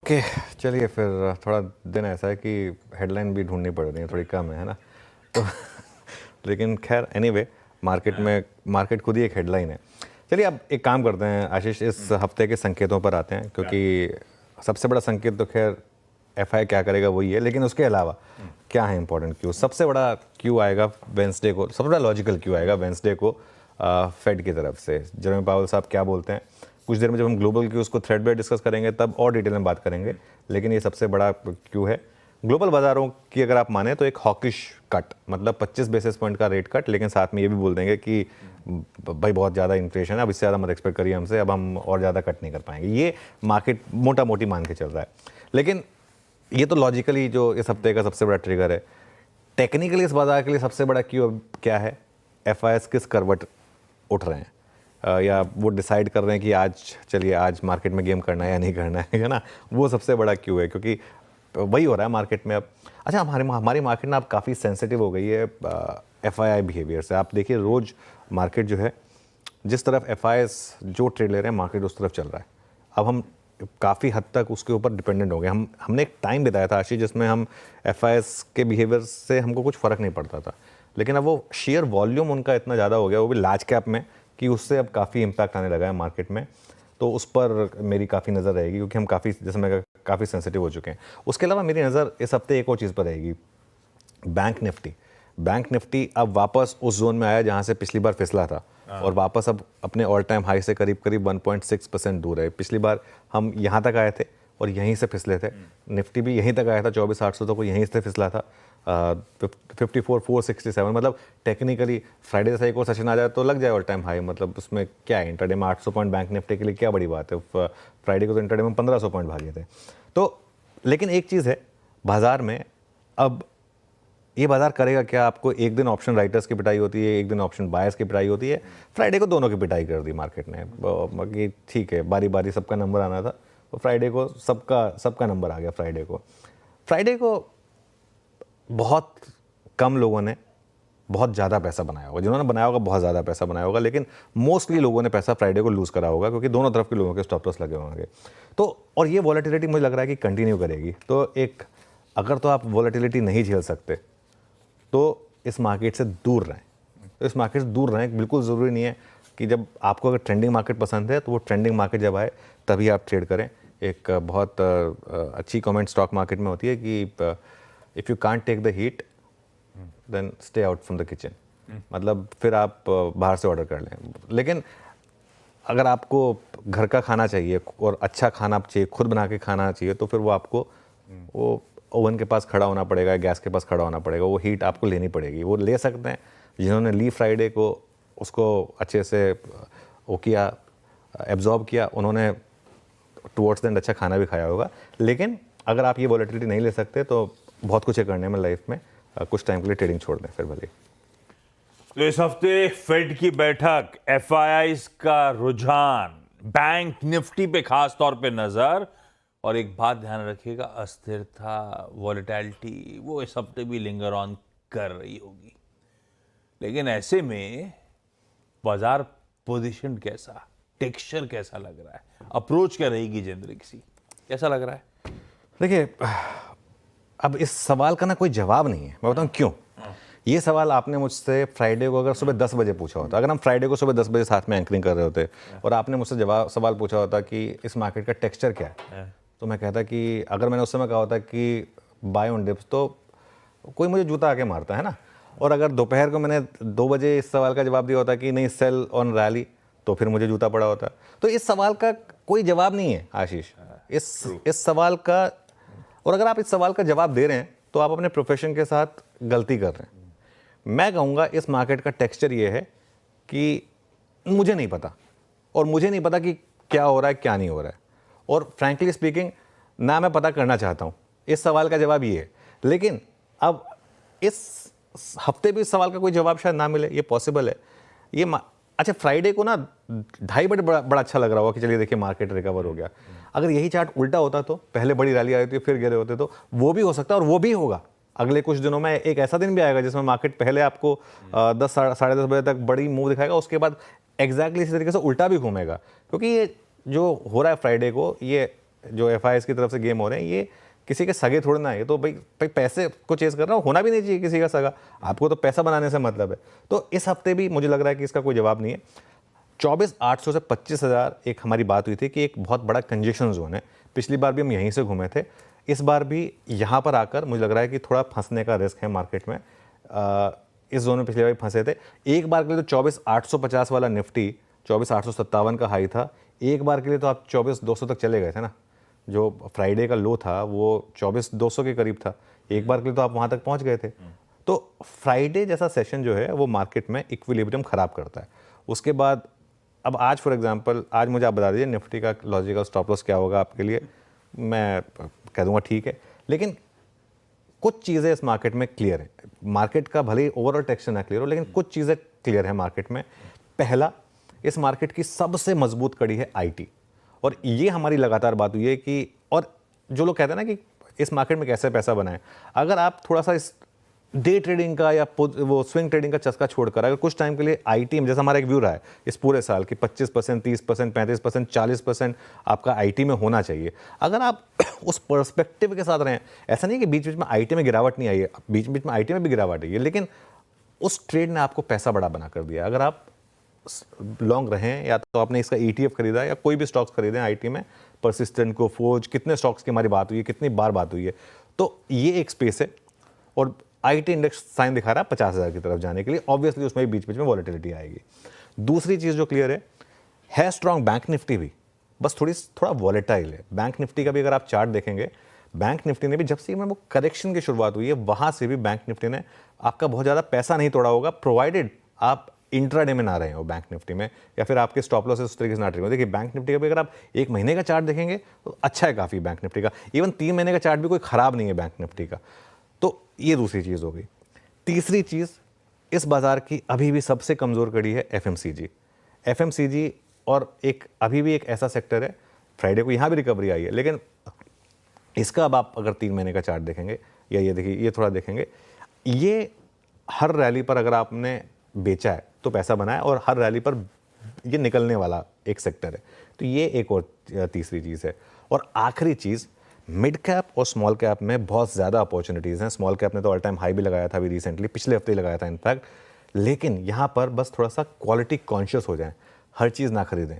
Okay, चलिए फिर थोड़ा दिन ऐसा है कि हेडलाइन भी ढूंढनी पड़ रही है, थोड़ी कम है ना। तो लेकिन खैर एनीवे, मार्केट खुद ही एक हेडलाइन है। चलिए अब एक काम करते हैं आशीष, इस हफ्ते के संकेतों पर आते हैं, क्योंकि सबसे बड़ा संकेत तो खैर एफआई क्या करेगा वही है, लेकिन उसके अलावा क्या है इंपॉर्टेंट क्यू। सबसे बड़ा क्यू आएगा वेंसडे को, सबसे बड़ा लॉजिकल क्यू आएगा वेंसडे को फेड की तरफ से। जेरोम पावेल साहब क्या बोलते हैं, कुछ देर में जब हम ग्लोबल क्यूज़ को थ्रेडबाय डिस्कस करेंगे तब और डिटेल में बात करेंगे, लेकिन ये सबसे बड़ा क्यू है। ग्लोबल बाजारों की अगर आप माने तो एक हॉकिश कट, मतलब 25 बेसिस पॉइंट का रेट कट, लेकिन साथ में ये भी बोल देंगे कि भाई बहुत ज़्यादा इन्फ्लेशन है, अब इससे ज़्यादा मत एक्सपेक्ट करिए हमसे, अब हम और ज़्यादा कट नहीं कर पाएंगे। ये मार्केट मोटा मोटी मान के चल रहा है, लेकिन ये तो लॉजिकली जो इस हफ्ते का सबसे बड़ा ट्रिगर है। टेक्निकली इस बाजार के लिए सबसे बड़ा क्यू क्या है, एफआईएस किस करवट उठ रहे हैं, या वो डिसाइड कर रहे हैं कि आज मार्केट में गेम करना है या नहीं करना है ना। वो सबसे बड़ा क्यू है, क्योंकि वही हो रहा है मार्केट में अब। अच्छा, हमारी मार्केट ना अब काफ़ी सेंसिटिव हो गई है एफआईआई बिहेवियर से। आप देखिए रोज़ मार्केट जो है, जिस तरफ एफआईएस जो ट्रेड ले रहे हैं मार्केट उस तरफ चल रहा है। अब हम काफ़ी हद तक उसके ऊपर डिपेंडेंट हो गए। हमने एक टाइम बिताया था आशीष जिसमें हम एफआईएस के बिहेवियर से हमको कुछ फ़र्क नहीं पड़ता था, लेकिन अब वो शेयर वॉल्यूम उनका इतना ज़्यादा हो गया, वो भी लार्ज कैप में, कि उससे अब काफ़ी इम्पैक्ट आने लगा है मार्केट में। तो उस पर मेरी काफ़ी नज़र रहेगी, क्योंकि हम काफ़ी, जैसे मैं काफ़ी सेंसिटिव हो चुके हैं। उसके अलावा मेरी नज़र इस हफ्ते एक और चीज़ पर रहेगी, बैंक निफ्टी अब वापस उस जोन में आया जहाँ से पिछली बार फिसला था, और वापस अब अपने ऑल टाइम हाई से करीब 1.6% दूर है। पिछली बार हम यहाँ तक आए थे और यहीं से फिसले थे। निफ्टी भी यहीं तक आया था, 24,800 तक यहीं से फिसला था। 54,467, मतलब टेक्निकली फ्राइडे जैसा एक और सेशन आ जाए तो लग जाए ऑल टाइम हाई। मतलब उसमें क्या है, इंटरडे में 800 पॉइंट बैंक निफ्टी के लिए क्या बड़ी बात है। फ्राइडे को तो इंटरडे में 1500 पॉइंट भागे थे। तो लेकिन एक चीज़ है बाजार में, अब ये बाजार करेगा क्या। आपको एक दिन ऑप्शन राइटर्स की पिटाई होती है, एक दिन ऑप्शन बायर्स की पिटाई होती है। फ्राइडे को दोनों की पिटाई कर दी मार्केट ने। बाकी ठीक है, बारी बारी सबका नंबर आना था, तो फ्राइडे को सबका नंबर आ गया। फ्राइडे को बहुत कम लोगों ने बहुत ज़्यादा पैसा बनाया होगा, जिन्होंने बनाया होगा बहुत ज़्यादा पैसा बनाया होगा, लेकिन मोस्टली लोगों ने पैसा फ्राइडे को लूज़ करा होगा, क्योंकि दोनों तरफ के लोगों के स्टॉप लॉस लगे होंगे। तो और ये वॉलेटिलिटी मुझे लग रहा है कि कंटिन्यू करेगी। तो अगर तो आप वॉलेटिलिटी नहीं झेल सकते तो इस मार्केट से दूर रहें। बिल्कुल ज़रूरी नहीं है कि जब आपको अगर ट्रेंडिंग मार्केट पसंद है तो वो ट्रेंडिंग मार्केट जब आए तभी आप ट्रेड करें। एक बहुत अच्छी कमेंट स्टॉक मार्केट में होती है कि if you can't take the heat then stay out from the kitchen, मतलब फिर आप बाहर से ऑर्डर कर लें। लेकिन अगर आपको घर का खाना चाहिए और अच्छा खाना चाहिए, खुद बना के खाना चाहिए, तो फिर वो आपको वो ओवन के पास खड़ा होना पड़ेगा, गैस के पास खड़ा होना पड़ेगा, वो हीट आपको लेनी पड़ेगी। वो ले सकते हैं जिन्होंने ली फ्राइडे को, उसको अच्छे से वो किया, एब्जॉर्ब किया, उन्होंने टुवर्ड्स द एंड अच्छा खाना भी खाया होगा। लेकिन अगर आप ये वॉलेटिलिटी नहीं ले सकते तो बहुत कुछ है करने में लाइफ में, कुछ टाइम के लिए ट्रेडिंग छोड़ दें फिर भले। तो इस हफ्ते फेड की बैठक, एफआईआईज का रुझान, बैंक निफ्टी पे खास तौर पे नजर, और एक बात ध्यान रखिएगा, अस्थिरता, वॉलेटिलिटी वो इस हफ्ते भी लिंगर ऑन कर रही होगी। लेकिन ऐसे में बाजार पोजीशन कैसा, टेक्सचर कैसा लग रहा है, अप्रोच क्या रहेगी जेनरिक सी, कैसा लग रहा है? देखिए, अब इस सवाल का ना कोई जवाब नहीं है। मैं बताऊं क्यों। ये सवाल आपने मुझसे फ्राइडे को अगर सुबह 10 बजे पूछा होता, अगर हम फ्राइडे को सुबह 10 बजे साथ में एंकरिंग कर रहे होते और आपने मुझसे सवाल पूछा होता कि इस मार्केट का टेक्सचर क्या है, तो मैं कहता कि अगर मैंने उस समय कहा होता कि बाय ऑन डिप्स, तो कोई मुझे जूता आके मारता है ना। और अगर दोपहर को मैंने 2 बजे इस सवाल का जवाब दिया होता कि नहीं सेल ऑन रैली, तो फिर मुझे जूता पड़ा होता। तो इस सवाल का कोई जवाब नहीं है आशीष, इस सवाल का। और अगर आप इस सवाल का जवाब दे रहे हैं तो आप अपने प्रोफेशन के साथ गलती कर रहे हैं। मैं कहूँगा इस मार्केट का टेक्सचर ये है कि मुझे नहीं पता, और मुझे नहीं पता कि क्या हो रहा है क्या नहीं हो रहा है, और फ्रैंकली स्पीकिंग ना मैं पता करना चाहता हूँ। इस सवाल का जवाब ये है। लेकिन अब इस हफ्ते भी इस सवाल का कोई जवाब शायद ना मिले, ये पॉसिबल है। अच्छा, फ्राइडे को ना 2:30 बजे बड़ा अच्छा लग रहा होगा कि चलिए देखिए मार्केट रिकवर हो गया। अगर यही चार्ट उल्टा होता तो पहले बड़ी रैली आई थी फिर गिरे होते, तो वो भी हो सकता है, और वो भी होगा। अगले कुछ दिनों में एक ऐसा दिन भी आएगा जिसमें मार्केट पहले आपको 10 साढ़े 10 बजे तक बड़ी मूव दिखाएगा, उसके बाद एग्जैक्टली इसी तरीके से उल्टा भी घूमेगा। क्योंकि ये जो हो रहा है फ्राइडे को, ये जो FIs की तरफ से गेम हो रहे हैं, ये किसी के सगे थोड़े ना है, ये तो भाई पैसे को चेस कर रहा हूँ, होना भी नहीं चाहिए किसी का सगा, आपको तो पैसा बनाने से मतलब है। तो इस हफ्ते भी मुझे लग रहा है कि इसका कोई जवाब नहीं है। 24,800 से 25,000 एक हमारी बात हुई थी कि एक बहुत बड़ा कंजेशन जोन है, पिछली बार भी हम यहीं से घूमे थे, इस बार भी यहाँ पर आकर मुझे लग रहा है कि थोड़ा फंसने का रिस्क है मार्केट में। इस जोन में पिछली बार भी फंसे थे, एक बार के लिए तो 24,850 वाला निफ्टी 24,857 का हाई था, एक बार के लिए तो आप 24,200 तक चले गए थे ना, जो फ्राइडे का लो था वो 24,200 के करीब था, एक बार के लिए तो आप वहाँ तक पहुँच गए थे। तो फ्राइडे जैसा सेशन जो है वो मार्केट में इक्विलिब्रियम ख़राब करता है। उसके बाद अब आज फॉर एग्जांपल, आज मुझे आप बता दीजिए निफ्टी का लॉजिकल स्टॉप लॉस क्या होगा आपके लिए, मैं कह दूंगा ठीक है, लेकिन कुछ चीज़ें इस मार्केट में क्लियर है। मार्केट का भले ही ओवरऑल टेक्सचर ना क्लियर हो, लेकिन कुछ चीज़ें क्लियर है मार्केट में। पहला, इस मार्केट की सबसे मजबूत कड़ी है IT, और ये हमारी लगातार बात हुई है कि, और जो लोग कहते हैं ना कि इस मार्केट में कैसे पैसा बनाएं, अगर आप थोड़ा सा इस डे ट्रेडिंग का या वो स्विंग ट्रेडिंग का चस्का छोड़कर अगर कुछ टाइम के लिए IT में, जैसा हमारा एक व्यू रहा है इस पूरे साल कि 25%, 30%, 35%, 40% आपका IT में होना चाहिए, अगर आप उस पर्सपेक्टिव के साथ रहें, ऐसा नहीं कि बीच बीच में IT में गिरावट नहीं आई है, बीच बीच में IT में भी गिरावट आई है, लेकिन उस ट्रेड ने आपको पैसा बड़ा बना कर दिया। अगर आप लॉन्ग रहें, या तो आपने इसका ETF खरीदा या कोई भी स्टॉक्स खरीदें IT में, परसिस्टेंट को, फोर्ज, कितने स्टॉक्स की हमारी बात हुई है, कितनी बार बात हुई है, तो ये एक स्पेस है। और IT इंडेक्स साइन दिखा रहा है 50,000 की तरफ जाने के लिए, ऑब्वियसली उसमें भी बीच बीच में वॉलेटिलिटी आएगी। दूसरी चीज़ जो क्लियर है स्ट्रॉन्ग बैंक निफ्टी भी, बस थोड़ा वॉलेटाइल है। बैंक निफ्टी का भी अगर आप चार्ट देखेंगे, बैंक निफ्टी ने भी जब से वो करेक्शन की शुरुआत हुई है, वहाँ से भी बैंक निफ्टी ने आपका बहुत ज़्यादा पैसा नहीं तोड़ा होगा, प्रोवाइडेड आप इंट्राडे में ना रहे हो बैंक निफ्टी में, या फिर आपके स्टॉप लॉसेस उस तरीके से ना ट्रेड हो। देखिए बैंक निफ्टी का भी अगर आप एक महीने का चार्ट देखेंगे तो अच्छा है काफ़ी बैंक निफ्टी का, इवन 3 महीने का चार्ट भी कोई ख़राब नहीं है बैंक निफ्टी का। तो ये दूसरी चीज़ हो गई। तीसरी चीज़, इस बाज़ार की अभी भी सबसे कमज़ोर कड़ी है FMCG, और एक अभी भी एक ऐसा सेक्टर है, फ्राइडे को यहाँ भी रिकवरी आई है, लेकिन इसका अब आप अगर 3 महीने का चार्ट देखेंगे, या ये देखिए, ये थोड़ा देखेंगे, ये हर रैली पर अगर आपने बेचा है तो पैसा बनाया, और हर रैली पर ये निकलने वाला एक सेक्टर है। तो ये एक और तीसरी चीज़ है। और आखिरी चीज़, मिड कैप और स्मॉल कैप में बहुत ज़्यादा अपॉर्चुनिटीज़ हैं। स्मॉल कैप ने तो ऑल टाइम हाई भी लगाया था अभी रिसेंटली, पिछले हफ्ते ही लगाया था इनफैक्ट, लेकिन यहाँ पर बस थोड़ा सा क्वालिटी कॉन्शियस हो जाएं, हर चीज़ ना खरीदें।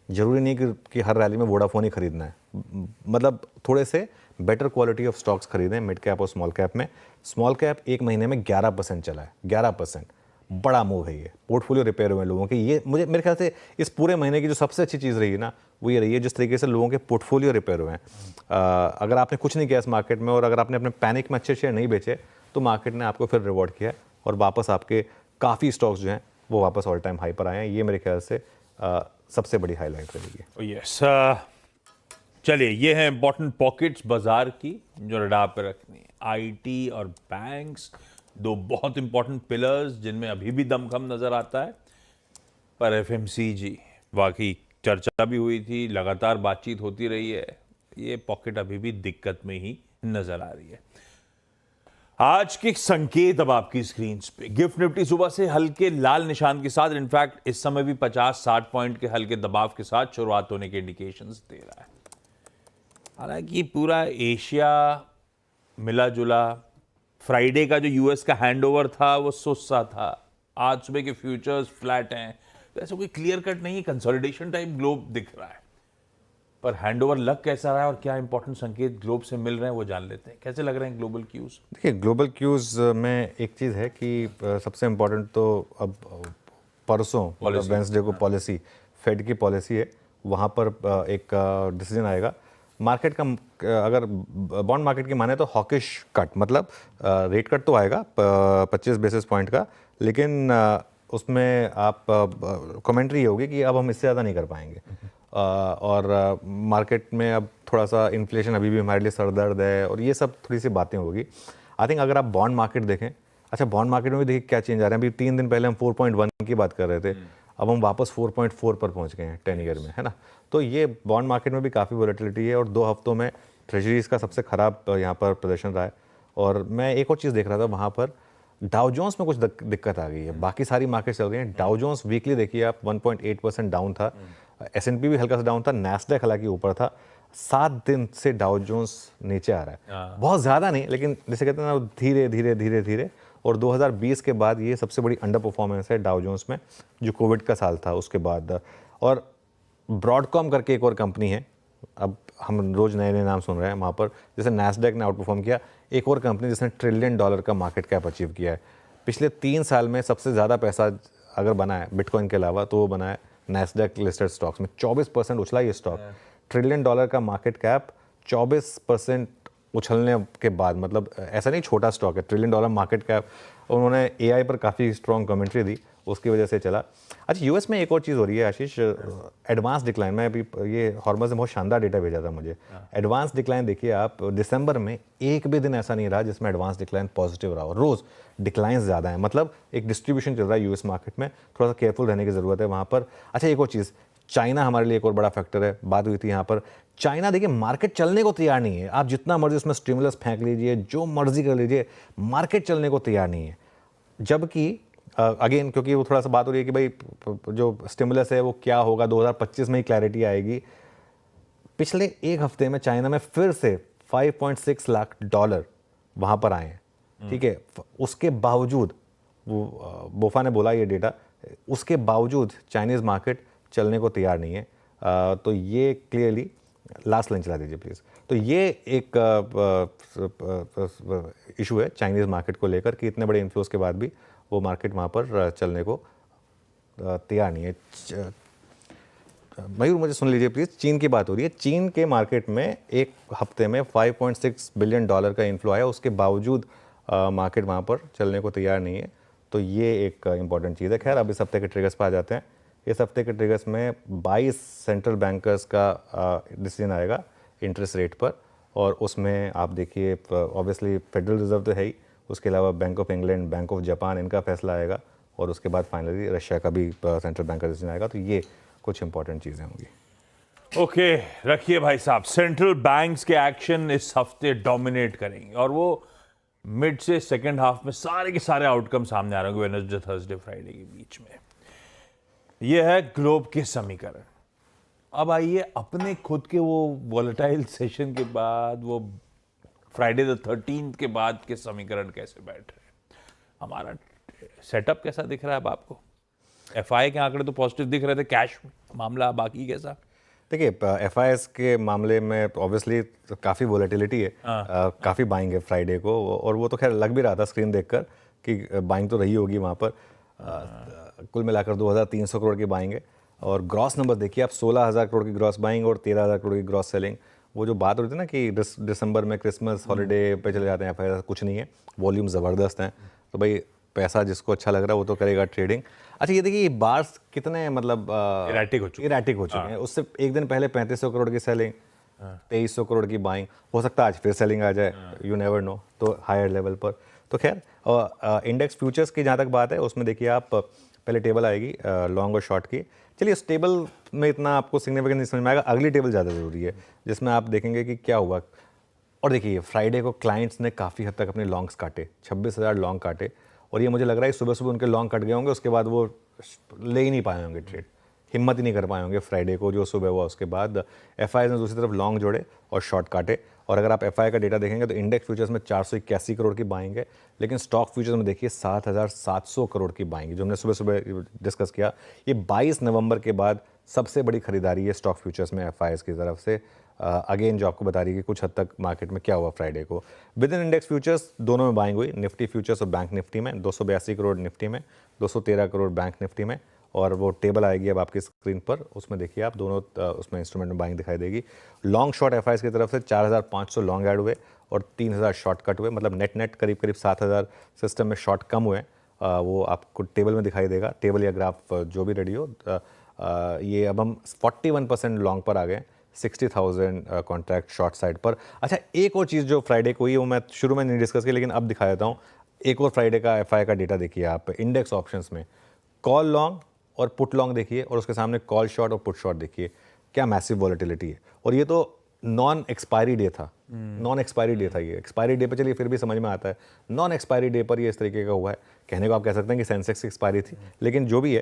ज़रूरी नहीं कि हर रैली में वोडाफोन ही खरीदना है, मतलब थोड़े से बेटर क्वालिटी ऑफ स्टॉक्स खरीदें मिड कैप और स्मॉल कैप में। स्मॉल कैप एक महीने में 11% चला है, 11%, बड़ा मूव है ये। पोर्टफोलियो रिपेयर हुए लोगों के, ये मुझे मेरे ख्याल से इस पूरे महीने की जो सबसे अच्छी चीज़ रही है ना, वो ये रही है जिस तरीके से लोगों के पोर्टफोलियो रिपेयर हुए हैं। अगर आपने कुछ नहीं किया इस मार्केट में, और अगर आपने अपने पैनिक में अच्छे शेयर नहीं बेचे, तो मार्केट ने आपको फिर रिवॉर्ड किया, और वापस आपके काफ़ी स्टॉक्स जो हैं वो वापस ऑल टाइम हाई पर आए हैं। ये मेरे ख्याल से सबसे बड़ी हाईलाइट रही है। यस, चलिए, ये है इंपॉर्टेंट पॉकेट्स बाजार की जो रडार पे रखनी है। IT और बैंक्स, दो बहुत इंपॉर्टेंट पिलर्स जिनमें अभी भी दमखम नजर आता है, पर FMCG वाकई चर्चा भी हुई थी, लगातार बातचीत होती रही है, ये पॉकेट अभी भी दिक्कत में ही नजर आ रही है। आज के संकेत अब आपकी स्क्रीन पे, गिफ्ट निफ्टी सुबह से हल्के लाल निशान के साथ, इनफैक्ट इस समय भी 50-60 पॉइंट के हल्के दबाव के साथ शुरुआत होने के इंडिकेशंस दे रहा है। हालांकि पूरा एशिया मिला जुला, फ्राइडे का जो US का हैंडओवर था वो सुस्ता था, आज सुबह के फ्यूचर्स फ्लैट हैं, तो ऐसा कोई क्लियर कट नहीं, कंसोलिडेशन टाइप ग्लोब दिख रहा है। पर हैंडओवर लग कैसा रहा है और क्या इंपॉर्टेंट संकेत ग्लोब से मिल रहे हैं वो जान लेते हैं। कैसे लग रहे हैं ग्लोबल क्यूज? देखिए, ग्लोबल क्यूज में एक चीज़ है कि सबसे इम्पोर्टेंट तो अब परसों वेंसडे को पॉलिसी, फेड की पॉलिसी है, वहाँ पर एक डिसीजन आएगा। मार्केट का अगर बॉन्ड मार्केट की माने तो हॉकिश कट, मतलब रेट कट तो आएगा 25 बेसिस पॉइंट का, लेकिन उसमें आप कमेंट्री ये होगी कि अब हम इससे ज़्यादा नहीं कर पाएंगे। और मार्केट में अब थोड़ा सा इन्फ्लेशन अभी भी हमारे लिए सरदर्द है, और ये सब थोड़ी सी बातें होगी। आई थिंक अगर आप बॉन्ड मार्केट देखें, अच्छा बॉन्ड मार्केट में भी देखिए क्या चेंज आ रहे हैं। अभी 3 दिन पहले हम 4.1 की बात कर रहे थे, अब हम वापस 4.4 पर पहुंच गए हैं 10 ईयर में, है ना। तो ये बॉन्ड मार्केट में भी काफ़ी वॉलेटिलिटी है, और 2 हफ्तों में ट्रेजरीज का सबसे ख़राब यहाँ पर प्रदर्शन रहा है। और मैं एक और चीज़ देख रहा था, वहाँ पर डाउ जोन्स में कुछ दिक्कत आ गई है। बाकी सारी मार्केट चल रही हैं, डाउ जोन्स वीकली देखिए आप 1.8% डाउन था, S&P भी हल्का सा डाउन था, नैस्डैक हालांकि ऊपर था। 7 दिन से डाउ जोन्स नीचे आ रहा है। बहुत ज़्यादा नहीं, लेकिन जैसे कहते हैं ना, धीरे धीरे धीरे धीरे। और 2020 के बाद ये सबसे बड़ी अंडर परफॉर्मेंस है डाउ जोन्स में, जो कोविड का साल था उसके बाद। और ब्रॉडकॉम करके एक और कंपनी है, अब हम रोज़ नए नए नाम सुन रहे हैं वहाँ पर, जैसे नैस्डैक ने आउट परफॉर्म किया। एक और कंपनी जिसने $1 ट्रिलियन का मार्केट कैप अचीव किया है पिछले 3 साल में। सबसे ज़्यादा पैसा अगर बना है बिटकॉइन के अलावा तो वो बना है नैस्डैक लिस्टेड स्टॉक्स में। 24% उछला ये स्टॉक। $1 ट्रिलियन का मार्केट कैप 24% उछलने के बाद, मतलब ऐसा नहीं छोटा स्टॉक है, $1 ट्रिलियन मार्केट कैप। उन्होंने एआई पर काफ़ी स्ट्रॉन्ग कमेंट्री दी, उसकी वजह से चला। अच्छा, यूएस में एक और चीज़ हो रही है आशीष, एडवांस डिक्लाइन। मैं अभी ये हॉर्मस ने बहुत शानदार डेटा भेजा था मुझे। एडवांस डिक्लाइन देखिए आप, दिसंबर में एक भी दिन ऐसा नहीं रहा जिसमें एडवांस डिक्लाइन पॉजिटिव रहा हो। रोज़ डिक्लाइन ज़्यादा है, मतलब एक डिस्ट्रीब्यूशन चल रहा है यूएस मार्केट में। थोड़ा सा केयरफुल रहने की ज़रूरत है वहाँ पर। अच्छा, एक और चीज़, चाइना हमारे लिए एक और बड़ा फैक्टर है। बात हुई थी यहाँ पर, चाइना देखिए मार्केट चलने को तैयार नहीं है। आप जितना मर्जी उसमें स्टिमुलस फेंक लीजिए, जो मर्जी कर लीजिए, मार्केट चलने को तैयार नहीं है। जबकि अगेन, क्योंकि वो थोड़ा सा बात हो रही है कि भाई जो स्टिमुलस है वो क्या होगा, 2025 में ही क्लैरिटी आएगी। पिछले एक हफ्ते में चाइना में फिर से $5.6 लाख वहाँ पर आए हैं, ठीक है। उसके बावजूद, वो बोफा ने बोला ये डेटा, उसके बावजूद चाइनीज़ मार्केट चलने को तैयार नहीं है। तो ये क्लियरली, लास्ट लाइन चला दीजिए प्लीज़। तो ये एक इशू है चाइनीज़ मार्केट को लेकर कि इतने बड़े इन्फ्लोज के बाद भी वो मार्केट वहाँ पर चलने को तैयार नहीं है। मयूर, मुझे सुन लीजिए प्लीज़, चीन की बात हो रही है। चीन के मार्केट में एक हफ्ते में $5.6 बिलियन का इन्फ्लो आया, उसके बावजूद मार्केट वहाँ पर चलने को तैयार नहीं है। तो ये एक इंपॉर्टेंट चीज़ है। खैर, अब इस हफ्ते के ट्रिगर्स पर आ जाते हैं। इस हफ्ते के ट्रिगर्स में 22 सेंट्रल बैंकर्स का डिसीजन आएगा इंटरेस्ट रेट पर, और उसमें आप देखिए ऑब्वियसली फेडरल रिजर्व तो है ही, उसके अलावा bank of England, bank of Japan, इनका फैसला आएगा, और उसके बाद फाइनली रशिया का भी सेंट्रल बैंक का डिसीजन आएगा। तो ये कुछ इंपॉर्टेंट चीज़ें होंगी। ओके, रखिए भाई साहब, सेंट्रल बैंक्स के एक्शन इस हफ्ते डोमिनेट करेंगे, और वो मिड से सेकंड हाफ में सारे के सारे आउटकम सामने आ रहे होंगे वेडनेसडे, थर्सडे, फ्राइडे के बीच में। यह है ग्लोब के समीकरण। अब आइए अपने खुद के वो वॉलेटाइल सेशन के बाद, वो फ्राइडे द 13th के बाद के समीकरण कैसे बैठ रहे हैं। हमारा सेटअप कैसा दिख रहा है अब आपको? एफआई के आंकड़े तो पॉजिटिव दिख रहे थे, कैश मामला बाकी कैसा? देखिए, एफआईएस के मामले में ऑब्वियसली काफ़ी वोलेटिलिटी है। काफ़ी बाइंग है फ्राइडे को, और वो तो खैर लग भी रहा था स्क्रीन देखकर कि बाइंग तो रही होगी वहाँ पर। कुल मिलाकर 2300 करोड़ की बाइंग है। और ग्रॉस नंबर देखिए आप, 16,000 करोड़ की ग्रॉस बाइंग और 13,000 करोड़ की ग्रॉस सेलिंग। वो जो बात हो रही थी ना कि दिसंबर में क्रिसमस हॉलीडे पे चले जाते हैं एफआईएस, कुछ नहीं है, वॉल्यूम ज़बरदस्त हैं। तो भाई पैसा जिसको अच्छा लग रहा है वो तो करेगा ट्रेडिंग। अच्छा, ये देखिए, ये बार्स कितने मतलब इरैटिक हो चुके हैं। उससे एक दिन पहले 3500 करोड़ की सेलिंग, 2300 करोड़ की बाइंग। हो सकता है आज फिर सेलिंग आ जाए, यू नेवर नो, तो हायर लेवल पर। तो खैर, इंडेक्स फ्यूचर्स की जहाँ तक बात है, उसमें देखिए आप पहले टेबल आएगी लॉन्ग और शॉर्ट की। चलिए, उस टेबल में इतना आपको सिग्निफिकेंट नहीं समझ में आएगा, अगली टेबल ज़्यादा ज़रूरी है जिसमें आप देखेंगे कि क्या हुआ। और देखिए, फ्राइडे को क्लाइंट्स ने काफ़ी हद तक अपने लॉन्ग्स काटे, 26,000 लॉन्ग काटे। और ये मुझे लग रहा है सुबह सुबह उनके लॉन्ग कट गए होंगे, उसके बाद वो ले ही नहीं पाए होंगे ट्रेड, हिम्मत ही नहीं कर पाए होंगे फ्राइडे को जो सुबह हुआ। उसके बाद एफआई ने दूसरी तरफ लॉन्ग जोड़े और शॉर्ट काटे। और अगर आप एफआई का डेटा देखेंगे तो इंडेक्स फ्यूचर्स में 481 करोड़ की बाइंग है, लेकिन स्टॉक फ्यूचर्स में देखिए 7,700 करोड़ की बाइंग है, जो हमने सुबह सुबह डिस्कस किया। ये 22 नवंबर के बाद सबसे बड़ी खरीदारी है स्टॉक फ्यूचर्स में एफआई की तरफ से। अगेन जो आपको बता रही है कि कुछ हद तक मार्केट में क्या हुआ फ्राइडे को। विद इन इंडेक्स फ्यूचर्स दोनों में बाइंग हुई, निफ्टी फ्यूचर्स और बैंक निफ्टी में। 282 करोड़ निफ्टी में, 213 करोड़ बैंक निफ्टी में। और वो टेबल आएगी अब आपकी स्क्रीन पर, उसमें देखिए आप दोनों उसमें इंस्ट्रूमेंट में बाइंग दिखाई देगी। लॉन्ग शॉर्ट एफआईएस की तरफ से 4,500 लॉन्ग ऐड हुए और 3,000 शॉर्ट कट हुए, मतलब नेट नेट करीब करीब 7,000 सिस्टम में शॉर्ट कम हुए। वो आपको टेबल में दिखाई देगा, टेबल या ग्राफ जो भी रेडी हो। ये अब हम 41% लॉन्ग पर आ गए, 60,000 कॉन्ट्रैक्ट शॉर्ट साइड पर। अच्छा, एक और चीज़ जो फ्राइडे को हुई वो मैं शुरू में नहीं डिस्कस की, लेकिन अब दिखा देता हूँ। एक और फ्राइडे का एफआई का डेटा देखिए आप, इंडेक्स ऑप्शंस में कॉल लॉन्ग और पुट लॉन्ग देखिए, और उसके सामने कॉल शॉर्ट और पुट शॉर्ट देखिए, क्या मैसिव वॉलेटिलिटी है। और ये तो नॉन एक्सपायरी डे था, नॉन एक्सपायरी डे था ये। एक्सपायरी डे पर चलिए फिर भी समझ में आता है, नॉन एक्सपायरी डे पर ये इस तरीके का हुआ है। कहने को आप कह सकते हैं कि सेंसेक्स की एक्सपायरी थी, लेकिन जो भी है,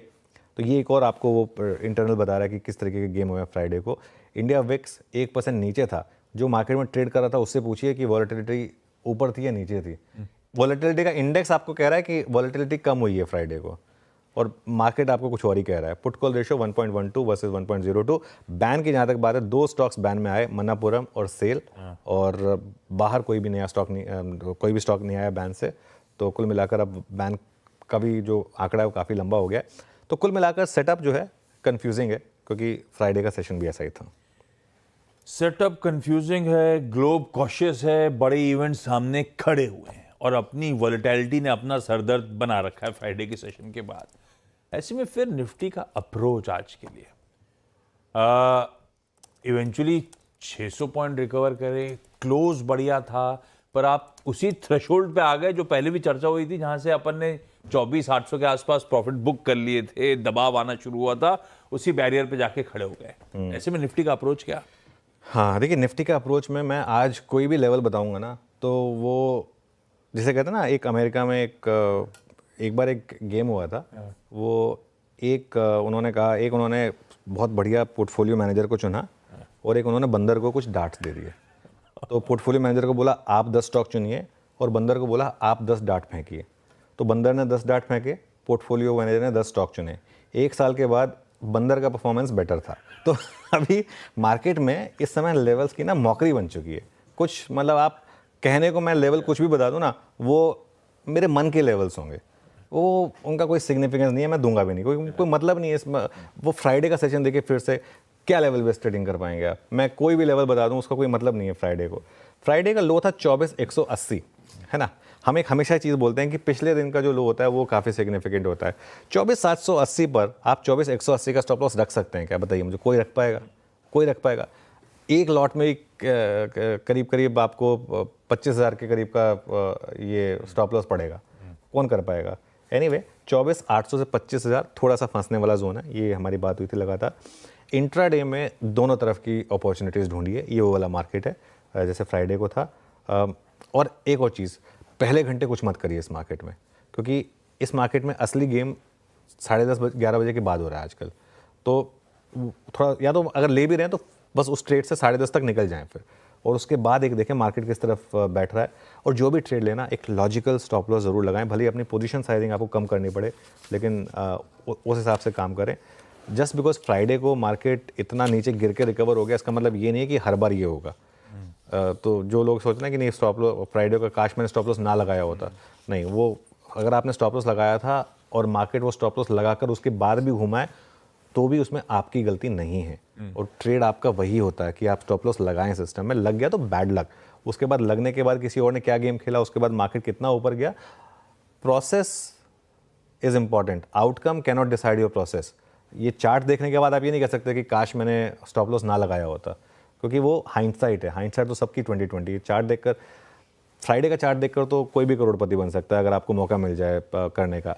तो ये एक और आपको वो इंटरनल बता रहा है कि किस तरीके के गेम हुए हैं फ्राइडे को। इंडिया विक्स 1% नीचे था, जो मार्केट में ट्रेड कर रहा था उससे पूछिए कि वॉलेटिलिटी ऊपर थी या नीचे थी। वॉलेटिलिटी का इंडेक्स आपको कह रहा है कि वॉलेटिलिटी कम हुई है फ्राइडे को, और मार्केट आपको कुछ और ही कह रहा है। Put call ratio 1.12 versus 1.02। Ban की जहाँ तक बात है, 2 स्टॉक्स बैन में आए, मन्नापुरम और सेल, और बाहर कोई भी नया स्टॉक नहीं, कोई भी स्टॉक नहीं आया बैन से। तो कुल मिलाकर अब बैन का भी जो आंकड़ा है वो काफ़ी लंबा हो गया है। तो कुल मिलाकर सेटअप जो है कंफ्यूजिंग है, क्योंकि फ्राइडे का सेशन भी ऐसा ही था। सेटअप कंफ्यूजिंग है, ग्लोब कॉशियस है, बड़े इवेंट सामने खड़े हुए हैं और अपनी वॉलेटिलिटी ने अपना सरदर्द बना रखा है फ्राइडे के सेशन के बाद। ऐसे में फिर निफ्टी का अप्रोच आज के लिए इवेंचुअली 600 पॉइंट रिकवर करे, क्लोज बढ़िया था, पर आप उसी थ्रेशोल्ड पे आ गए जो पहले भी चर्चा हुई थी, जहां से अपन ने 24,800 के आसपास प्रॉफिट बुक कर लिए थे, दबाव आना शुरू हुआ था, उसी बैरियर पे जाके खड़े हो गए। ऐसे में निफ्टी का अप्रोच क्या? हाँ देखिए, निफ्टी का अप्रोच में मैं आज कोई भी लेवल बताऊंगा ना, तो वो जिसे कहते हैं ना, एक अमेरिका में एक बार एक गेम हुआ था। वो उन्होंने बहुत बढ़िया पोर्टफोलियो मैनेजर को चुना, और एक उन्होंने बंदर को कुछ डार्ट्स दे दिए। तो पोर्टफोलियो मैनेजर को बोला आप 10 स्टॉक चुनिए, और बंदर को बोला आप 10 डार्ट फेंकिए। तो बंदर ने 10 डार्ट फेंके, पोर्टफोलियो मैनेजर ने 10 स्टॉक चुने। 1 साल के बाद बंदर का परफॉर्मेंस बेटर था। तो अभी मार्केट में इस समय लेवल्स की ना मौकरी बन चुकी है। कुछ मतलब आप कहने को मैं लेवल कुछ भी बता दूं ना, वो मेरे मन के लेवल्स होंगे, वो उनका कोई सिग्निफिकेंस नहीं है, मैं दूंगा भी नहीं, कोई मतलब नहीं है इसमें। वो फ्राइडे का सेशन देखिए, फिर से क्या लेवल बेस्ड ट्रेडिंग कर पाएंगे आप? मैं कोई भी लेवल बता दूं, उसका कोई मतलब नहीं है फ्राइडे को। फ्राइडे का लो था 24,180, है ना। हम एक हमेशा चीज़ बोलते हैं कि पिछले दिन का जो लो होता है वो काफ़ी सिग्निफिकेंट होता है। 24,780 पर आप 24,180 का स्टॉप लॉस रख सकते हैं क्या? बताइए मुझे। कोई रख पाएगा? कोई रख पाएगा? एक लॉट में करीब करीब आपको 25,000 के करीब का ये स्टॉप लॉस पड़ेगा। कौन कर पाएगा? एनीवे 24,800 से 25,000 थोड़ा सा फंसने वाला जोन है, ये हमारी बात हुई थी लगातार। इंट्राडे में दोनों तरफ की अपॉर्चुनिटीज़ ढूंढिए, ये वो वाला मार्केट है जैसे फ्राइडे को था। और एक और चीज़, पहले घंटे कुछ मत करिए इस मार्केट में, क्योंकि इस मार्केट में असली गेम 10:30 11 बजे के बाद हो रहा है आजकल। तो थोड़ा, या तो अगर ले भी रहे हैं तो बस उस ट्रेड से 10:30 तक निकल जाएं फिर, और उसके बाद एक देखें मार्केट किस तरफ बैठ रहा है। और जो भी ट्रेड लेना, एक लॉजिकल स्टॉप लॉस ज़रूर लगाएं, भले ही अपनी पोजीशन साइजिंग आपको कम करनी पड़े, लेकिन उस हिसाब से काम करें। जस्ट बिकॉज फ्राइडे को मार्केट इतना नीचे गिर के रिकवर हो गया, इसका मतलब ये नहीं है कि हर बार ये होगा। तो जो लोग सोच रहे हैं कि नहीं स्टॉप लॉस फ्राइडे का, काश मैंने स्टॉप लॉस ना लगाया होता, नहीं, वो अगर आपने स्टॉप लॉस लगाया था और मार्केट वो स्टॉप लॉस लगाकर उसके बाद भी घुमा है, तो भी उसमें आपकी गलती नहीं है। और ट्रेड आपका वही होता है कि आप स्टॉप लॉस लगाएं, सिस्टम में लग गया तो बैड लक, उसके बाद लगने के बाद किसी और ने क्या गेम खेला, उसके बाद मार्केट कितना ऊपर गया। Process is important, outcome can not decide your process. ये चार्ट देखने के बाद आप ये नहीं कह सकते कि काश मैंने स्टॉप लॉस ना लगाया होता, क्योंकि वो हाइंडसाइट है। हाइंडसाइट तो सबकी 20/20। चार्ट देखकर, फ्राइडे का चार्ट देखकर तो कोई भी करोड़पति बन सकता है अगर आपको मौका मिल जाए करने का।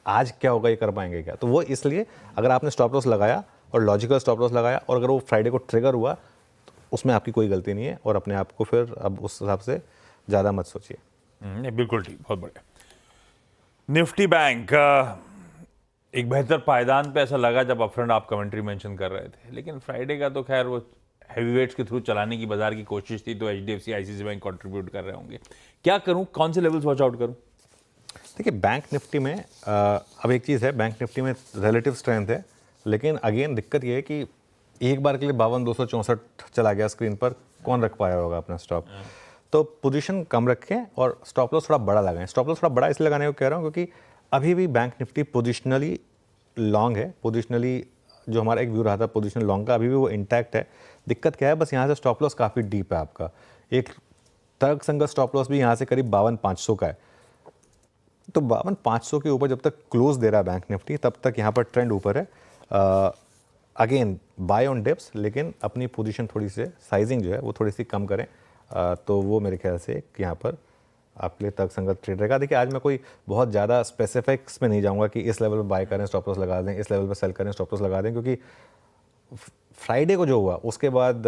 आज क्या होगा ये कर पाएंगे क्या? तो वो इसलिए अगर आपने स्टॉप लॉस लगाया और लॉजिकल स्टॉप लॉस लगाया, और अगर वो फ्राइडे को ट्रिगर हुआ, तो उसमें आपकी कोई गलती नहीं है, और अपने आप को फिर अब उस हिसाब से ज़्यादा मत सोचिए। नहीं, बिल्कुल ठीक, बहुत बढ़िया। निफ्टी बैंक एक बेहतर पायदान पे ऐसा लगा जब अपफ्रंट आप कमेंट्री मेंशन कर रहे थे, लेकिन फ्राइडे का तो खैर वो हैवीवेट्स के थ्रू चलाने की बाजार की कोशिश थी, तो एचडीएफसी आईसीआईसीआई बैंक कंट्रीब्यूट कर रहे होंगे। क्या करूं, कौन से लेवल्स वॉच आउट करूं? देखिए, बैंक निफ्टी में अब एक चीज़ है, बैंक निफ्टी में रिलेटिव स्ट्रेंथ है, लेकिन अगेन दिक्कत ये है कि एक बार के लिए 52,264 चला गया स्क्रीन पर, कौन रख पाया होगा अपना स्टॉप। तो पोजीशन कम रखें और स्टॉप लॉस थोड़ा बड़ा लगाएं। स्टॉप लॉस थोड़ा बड़ा इसलिए लगाने को कह रहा हूँ क्योंकि अभी भी बैंक निफ्टी पोजिशनली लॉन्ग है। पोजिशनली जो हमारा एक व्यू रहा था पोजिशनल लॉन्ग का, अभी भी वो इंटैक्ट है। दिक्कत क्या है, बस यहाँ से स्टॉप लॉस काफ़ी डीप है आपका। एक तर्कसंगत स्टॉप लॉस भी यहाँ से करीब 52,500 का है। तो 52,500 के ऊपर जब तक क्लोज दे रहा है बैंक निफ्टी, तब तक यहाँ पर ट्रेंड ऊपर है। अगेन बाय ऑन डिप्स, लेकिन अपनी पोजीशन थोड़ी से साइजिंग जो है वो थोड़ी सी कम करें। तो वो मेरे ख्याल से यहाँ पर आपके लिए तर्कसंगत ट्रेड रहेगा। देखिए, आज मैं कोई बहुत ज़्यादा स्पेसिफिक्स में नहीं जाऊँगा कि इस लेवल पर बाय करें स्टॉप लॉस लगा दें, इस लेवल पर सेल करें स्टॉप लॉस लगा दें, क्योंकि फ्राइडे को जो हुआ उसके बाद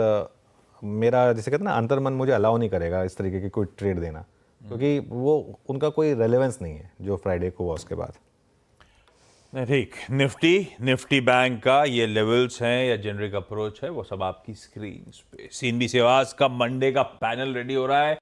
मेरा, जैसे कहते हैं ना, अंतर्मन मुझे अलाउ नहीं करेगा इस तरीके की कोई ट्रेड देना, क्योंकि वो उनका कोई रेलेवेंस नहीं है जो फ्राइडे को हुआ उसके बाद। ठीक, निफ्टी बैंक का ये लेवल्स हैं या जेनरिक अप्रोच है, वो सब आपकी स्क्रीन पे। सीएनबी सेवाज का मंडे का पैनल रेडी हो रहा है।